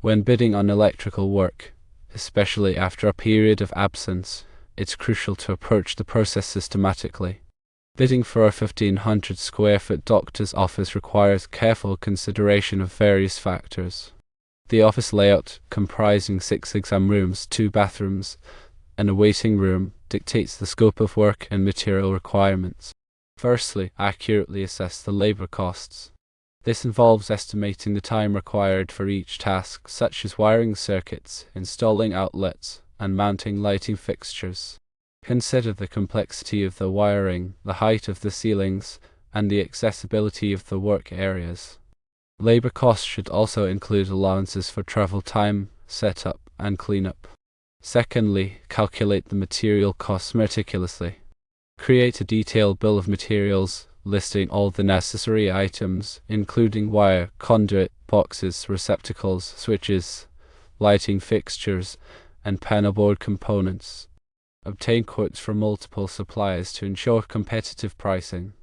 When bidding on electrical work, especially after a period of absence, it's crucial to approach the process systematically. Bidding for a 1,500 square foot doctor's office requires careful consideration of various factors. The office layout, comprising 6 exam rooms, 2 bathrooms, and a waiting room, dictates the scope of work and material requirements. Firstly, accurately assess the labor costs. This involves estimating the time required for each task, such as wiring circuits, installing outlets, and mounting lighting fixtures. Consider the complexity of the wiring, the height of the ceilings, and the accessibility of the work areas. Labor costs should also include allowances for travel time, setup, and cleanup. Secondly, calculate the material costs meticulously. Create a detailed bill of materials, listing all the necessary items, including wire, conduit, boxes, receptacles, switches, lighting fixtures, and panel board components. Obtain quotes from multiple suppliers to ensure competitive pricing.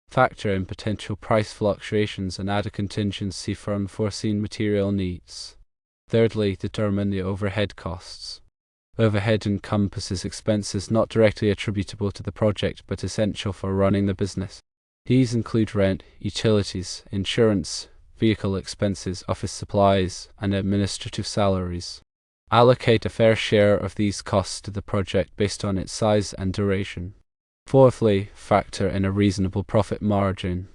Factor in potential price fluctuations and add a contingency for unforeseen material needs. Thirdly, determine the overhead costs. Overhead encompasses expenses not directly attributable to the project but essential for running the business. These include rent, utilities, insurance, vehicle expenses, office supplies, and administrative salaries. Allocate a fair share of these costs to the project based on its size and duration. Fourthly, factor in a reasonable profit margin.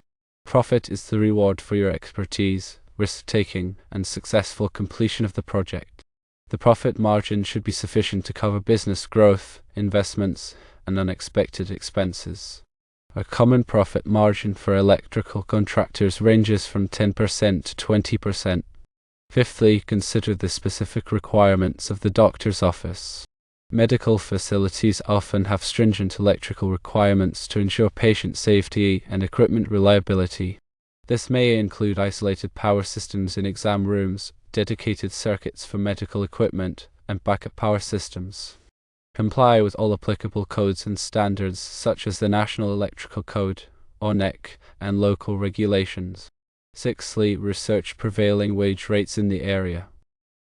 Profit is the reward for your expertise, risk-taking, and successful completion of the project. The profit margin should be sufficient to cover business growth, investments, and unexpected expenses. A common profit margin for electrical contractors ranges from 10% to 20%. Fifthly, consider the specific requirements of the doctor's office. Medical facilities often have stringent electrical requirements to ensure patient safety and equipment reliability. This may include isolated power systems in exam rooms, dedicated circuits for medical equipment, and backup power systems. Comply with all applicable codes and standards such as the National Electrical Code, or NEC, and local regulations. Sixthly, research prevailing wage rates in the area.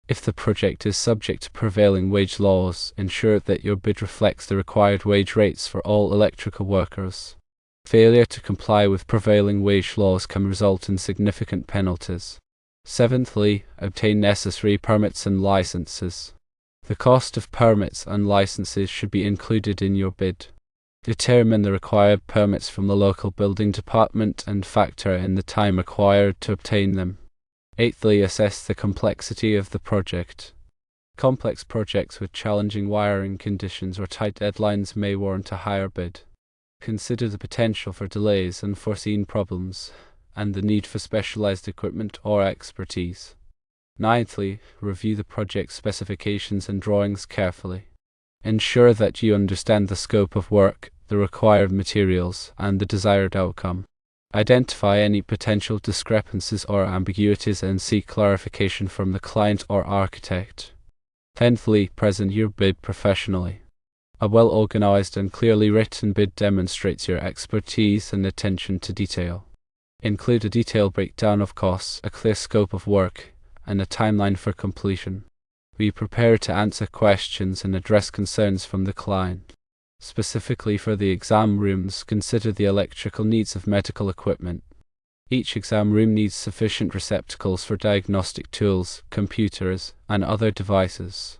If the project is subject to prevailing wage laws, ensure that your bid reflects the required wage rates for all electrical workers. Failure to comply with prevailing wage laws can result in significant penalties. Seventhly, obtain necessary permits and licenses. The cost of permits and licenses should be included in your bid. Determine the required permits from the local building department and factor in the time required to obtain them. Eighthly, assess the complexity of the project. Complex projects with challenging wiring conditions or tight deadlines may warrant a higher bid. Consider the potential for delays, unforeseen problems, and the need for specialized equipment or expertise. Ninthly, review the project specifications and drawings carefully. Ensure that you understand the scope of work, the required materials, and the desired outcome. Identify any potential discrepancies or ambiguities and seek clarification from the client or architect. Tenthly, present your bid professionally. A well-organized and clearly written bid demonstrates your expertise and attention to detail. Include a detailed breakdown of costs, a clear scope of work, and a timeline for completion. Be prepared to answer questions and address concerns from the client. Specifically for the exam rooms, consider the electrical needs of medical equipment. Each exam room needs sufficient receptacles for diagnostic tools, computers, and other devices.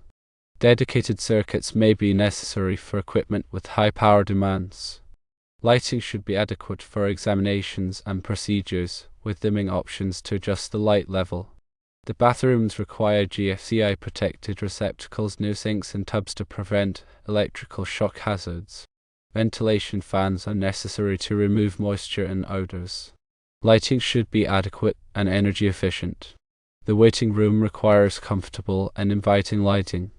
Dedicated circuits may be necessary for equipment with high power demands. Lighting should be adequate for examinations and procedures, with dimming options to adjust the light level. The bathrooms require GFCI-protected receptacles near sinks and tubs to prevent electrical shock hazards. Ventilation fans are necessary to remove moisture and odors. Lighting should be adequate and energy efficient. The waiting room requires comfortable and inviting lighting.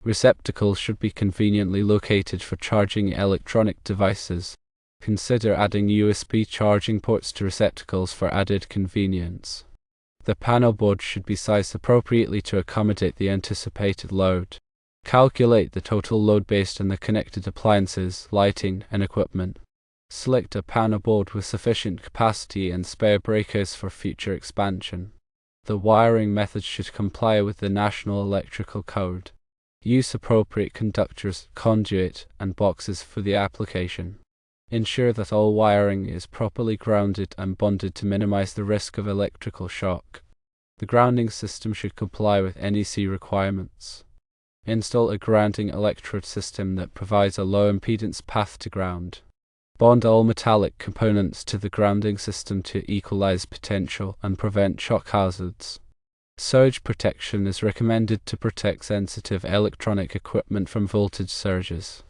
Receptacles should be conveniently located for charging electronic devices. Consider adding USB charging ports to receptacles for added convenience. The panel board should be sized appropriately to accommodate the anticipated load. Calculate the total load based on the connected appliances, lighting, and equipment. Select a panel board with sufficient capacity and spare breakers for future expansion. The wiring method should comply with the National Electrical Code. Use appropriate conductors, conduit, and boxes for the application. Ensure that all wiring is properly grounded and bonded to minimize the risk of electrical shock. The grounding system should comply with NEC requirements. Install a grounding electrode system that provides a low impedance path to ground. Bond all metallic components to the grounding system to equalize potential and prevent shock hazards. Surge protection is recommended to protect sensitive electronic equipment from voltage surges.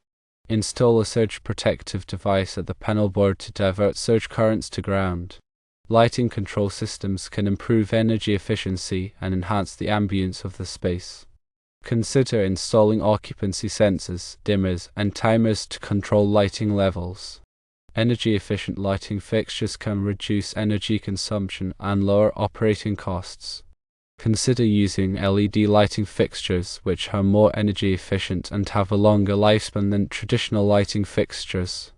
Install a surge protective device at the panel board to divert surge currents to ground. Lighting control systems can improve energy efficiency and enhance the ambience of the space. Consider installing occupancy sensors, dimmers, and timers to control lighting levels. Energy-efficient lighting fixtures can reduce energy consumption and lower operating costs. Consider using LED lighting fixtures, which are more energy efficient and have a longer lifespan than traditional lighting fixtures.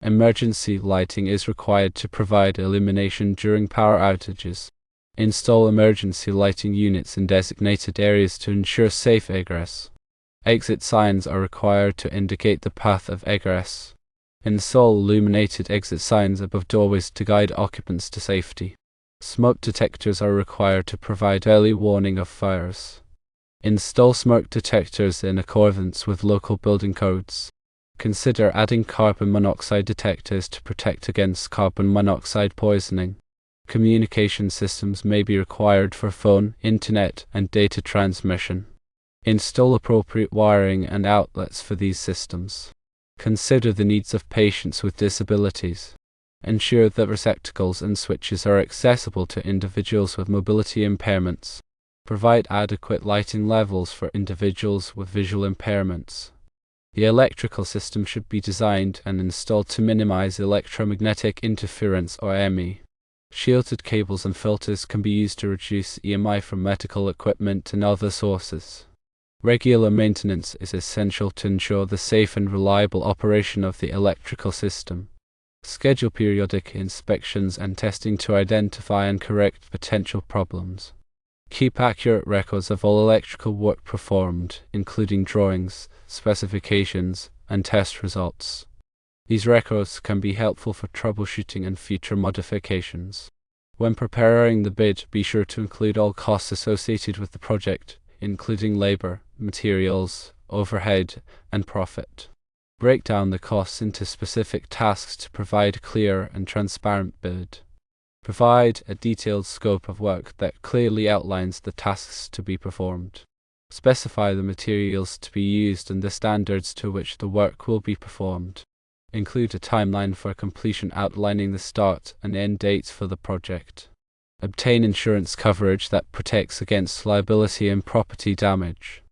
Emergency lighting is required to provide illumination during power outages. Install emergency lighting units in designated areas to ensure safe egress. Exit signs are required to indicate the path of egress. Install illuminated exit signs above doorways to guide occupants to safety. Smoke detectors are required to provide early warning of fires. Install smoke detectors in accordance with local building codes. Consider adding carbon monoxide detectors to protect against carbon monoxide poisoning. Communication systems may be required for phone, internet, and data transmission. Install appropriate wiring and outlets for these systems. Consider the needs of patients with disabilities. Ensure that receptacles and switches are accessible to individuals with mobility impairments. Provide adequate lighting levels for individuals with visual impairments. The electrical system should be designed and installed to minimize electromagnetic interference or ME. Shielded cables and filters can be used to reduce EMI from medical equipment and other sources. Regular maintenance is essential to ensure the safe and reliable operation of the electrical system. Schedule periodic inspections and testing to identify and correct potential problems. Keep accurate records of all electrical work performed, including drawings, specifications, and test results. These records can be helpful for troubleshooting and future modifications. When preparing the bid, be sure to include all costs associated with the project, including labor, materials, overhead, and profit. Break down the costs into specific tasks to provide a clear and transparent bid. Provide a detailed scope of work that clearly outlines the tasks to be performed. Specify the materials to be used and the standards to which the work will be performed. Include a timeline for completion outlining the start and end dates for the project. Obtain insurance coverage that protects against liability and property damage.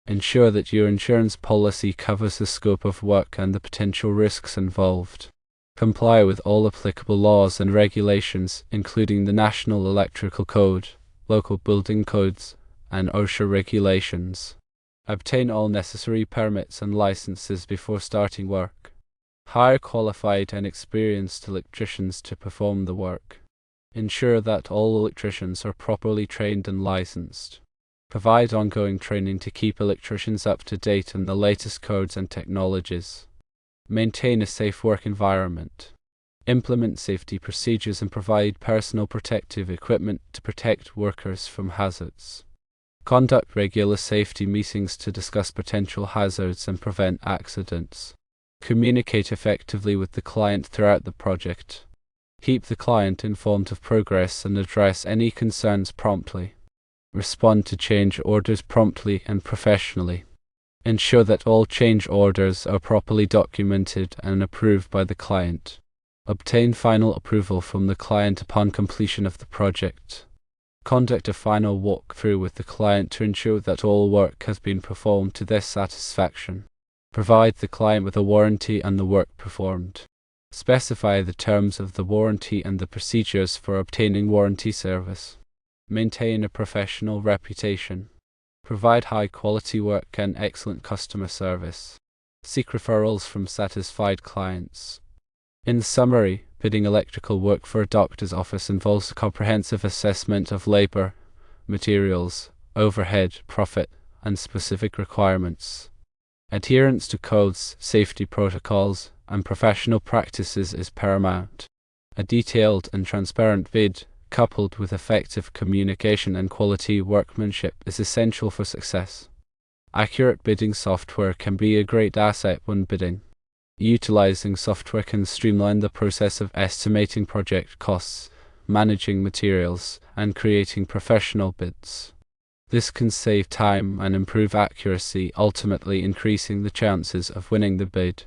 Ensure that your insurance policy covers the scope of work and the potential risks involved. Comply with all applicable laws and regulations, including the National Electrical Code, local building codes, and OSHA regulations. Obtain all necessary permits and licenses before starting work. Hire qualified and experienced electricians to perform the work. Ensure that all electricians are properly trained and licensed. Provide ongoing training to keep electricians up to date on the latest codes and technologies. Maintain a safe work environment. Implement safety procedures and provide personal protective equipment to protect workers from hazards. Conduct regular safety meetings to discuss potential hazards and prevent accidents. Communicate effectively with the client throughout the project. Keep the client informed of progress and address any concerns promptly. Respond to change orders promptly and professionally. Ensure that all change orders are properly documented and approved by the client. Obtain final approval from the client upon completion of the project. Conduct a final walkthrough with the client to ensure that all work has been performed to their satisfaction. Provide the client with a warranty and the work performed. Specify the terms of the warranty and the procedures for obtaining warranty service. Maintain a professional reputation. Provide high-quality work and excellent customer service. Seek referrals from satisfied clients. In summary, bidding electrical work for a doctor's office involves a comprehensive assessment of labor, materials, overhead, profit, and specific requirements. Adherence to codes, safety protocols, and professional practices is paramount. A detailed and transparent bid, coupled with effective communication and quality workmanship, is essential for success. Accurate bidding software can be a great asset when bidding. Utilizing software can streamline the process of estimating project costs, managing materials, and creating professional bids. This can save time and improve accuracy, ultimately increasing the chances of winning the bid.